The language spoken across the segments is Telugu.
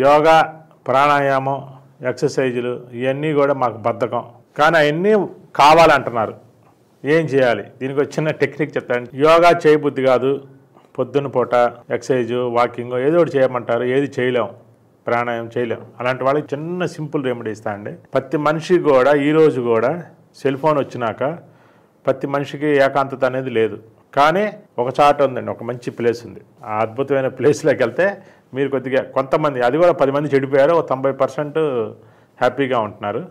యోగా, ప్రాణాయామం, ఎక్సర్సైజులు ఇవన్నీ కూడా మాకు బద్ధకం. కానీ అవన్నీ కావాలంటున్నారు. ఏం చేయాలి? దీనికి ఒక చిన్న టెక్నిక్ చెప్తాను. యోగా చేయబుద్ధి కాదు, పొద్దున్న పూట ఎక్సర్సైజు, వాకింగ్ ఏదో ఒకటి చేయమంటారు, ఏది చేయలేం, ప్రాణాయామం చేయలేం. అలాంటి వాళ్ళకి చిన్న సింపుల్ రెమెడీ ఇస్తా అండి. ప్రతి మనిషి కూడా ఈరోజు కూడా సెల్ ఫోన్ వచ్చినాక ప్రతి మనిషికి ఏకాంతత అనేది లేదు. కానీ ఒక చాట ఉందండి, ఒక మంచి ప్లేస్ ఉంది. ఆ అద్భుతమైన ప్లేస్లోకి వెళ్తే మీరు కొద్దిగా కొంతమంది, అది కూడా 10 మంది చెడిపోయారు, 90% హ్యాపీగా ఉంటున్నారు.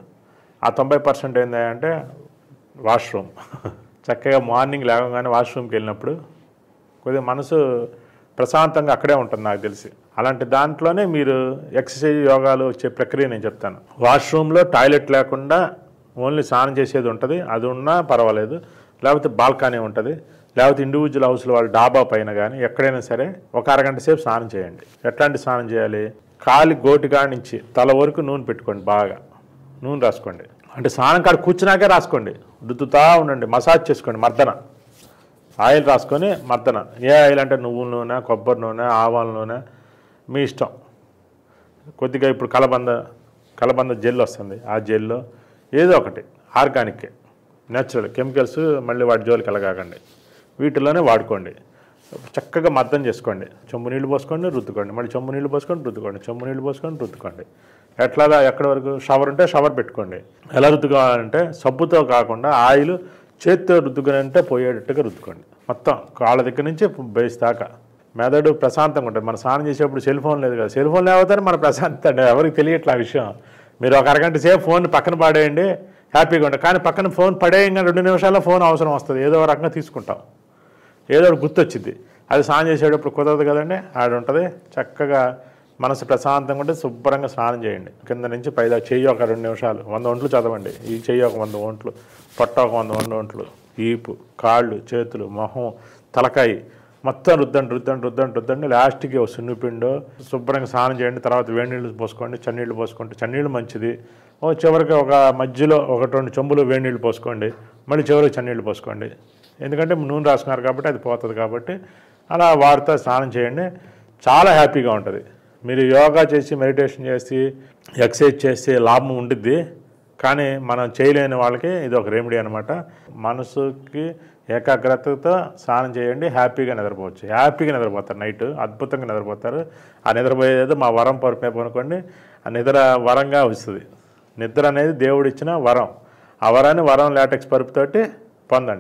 ఆ 90% ఏంటంటే వాష్రూమ్. చక్కగా మార్నింగ్ లేవగానే వాష్రూమ్కి వెళ్ళినప్పుడు కొద్దిగా మనసు ప్రశాంతంగా అక్కడే ఉంటుంది నాకు తెలిసి. అలాంటి దాంట్లోనే మీరు ఎక్సర్సైజ్, యోగాలు వచ్చే ప్రక్రియ నేను చెప్తాను. వాష్రూమ్లో టాయిలెట్ లేకుండా ఓన్లీ స్నానం చేసేది ఉంటుంది, అది ఉన్నా పర్వాలేదు. లేకపోతే బాల్కనీ ఉంటుంది, లేకపోతే ఇండివిజువల్ హౌస్లో వాళ్ళు డాబా పైన కానీ ఎక్కడైనా సరే ఒక అరగంట సేపు స్నానం చేయండి. ఎట్లాంటి స్నానం చేయాలి? కాలి గోటికాడ నుంచి తల వరకు నూనె పెట్టుకోండి, బాగా నూనె రాసుకోండి. అంటే స్నానం కాడ కూర్చున్నాకే రాసుకోండి, రుద్దుతా ఉండండి, మసాజ్ చేసుకోండి. మర్దన ఆయిల్ రాసుకొని మర్దన. ఏ ఆయిల్ అంటే నువ్వుల నూనె, కొబ్బరి నూనె, ఆవాల నూనె, మీ ఇష్టం. కొద్దిగా ఇప్పుడు కలబంద జెల్ వస్తుంది, ఆ జెల్లో ఏదో ఒకటి ఆర్గానిక్, న్యాచురల్, కెమికల్స్ మళ్ళీ వాటి జోలికి వెళ్ళగాకండి, వీటిలోనే వాడుకోండి. చక్కగా మర్దన చేసుకోండి. చెంబు నీళ్ళు పోసుకోండి, రుద్దుకోండి, మళ్ళీ చెంబు నీళ్ళు పోసుకొని రుద్దుకోండి, చెంబు నీళ్ళు పోసుకొని రుద్దుకోండి. ఎట్లా ఎక్కడి వరకు? షవర్ ఉంటే షవర్ పెట్టుకోండి. ఎలా రుద్దుకోవాలంటే సబ్బుతో కాకుండా ఆయిల్ చేతితో రుద్దుకొని అంటే పోయేటట్టుగా రుద్దుకోండి. మొత్తం కాళ్ళ దగ్గర నుంచి బేస్ దాకా. మెదడు ప్రశాంతంగా ఉంటుంది. మనం స్నానం చేసేప్పుడు సెల్ ఫోన్ లేదు కదా, సెల్ ఫోన్ లేకపోతే మన ప్రశాంతత అండి, ఎవరికి తెలియట్లే ఆ విషయం. మీరు ఒక అరగంట సేపు ఫోన్ పక్కన పడేయండి, హ్యాపీగా ఉంటుంది. కానీ పక్కన ఫోన్ పడేయంగా 2 నిమిషాల్లో ఫోన్ అవసరం వస్తుంది, ఏదో రకంగా తీసుకుంటాం, ఏదో ఒకటి గుర్తొచ్చింది. అది స్నానం చేసేటప్పుడు కుదరదు కదండి, ఆడ ఉంటుంది. చక్కగా మనసు ప్రశాంతంగా ఉంటే శుభ్రంగా స్నానం చేయండి. కింద నుంచి పైదా చెయ్యి ఒక 2 నిమిషాలు 100 ఒంట్లు చదవండి. ఈ చెయ్యి ఒక 100 ఒంట్లు, పొట్ట ఒక 100 ఒంట్లు, ఈపు, కాళ్ళు, చేతులు, మొహం, తలకాయి మొత్తం రుద్దండి. లాస్ట్కి ఒక సున్నిపిండో శుభ్రంగా స్నానం చేయండి. తర్వాత వేడి నీళ్ళు పోసుకోండి, చన్నీళ్ళు పోసుకోండి. చన్నీళ్ళు మంచిది. చివరికి ఒక మధ్యలో 1-2 చెంబులు వేడి నీళ్ళు పోసుకోండి, మళ్ళీ చివరికి చన్నీళ్ళు పోసుకోండి. ఎందుకంటే నూనె రాసుకున్నారు కాబట్టి అది పోతుంది కాబట్టి అలా వాడుతూ స్నానం చేయండి. చాలా హ్యాపీగా ఉంటుంది. మీరు యోగా చేసి, మెడిటేషన్ చేసి, ఎక్సర్సైజ్ చేసి లాభం ఉండిద్ది. కానీ మనం చేయలేని వాళ్ళకి ఇది ఒక రెమెడీ అనమాట. మనసుకి ఏకాగ్రతతో స్నానం చేయండి, హ్యాపీగా నిద్రపోవచ్చు. హ్యాపీగా నిద్రపోతారు, నైట్ అద్భుతంగా నిద్రపోతారు. ఆ నిద్రపోయేది మా వరం పరుపు అనుకోండి, ఆ నిద్ర వరంగా వస్తుంది. నిద్ర అనేది దేవుడు ఇచ్చిన వరం. ఆ వరాన్ని వరం లాటెక్స్ పరుపుతోటి పొందండి.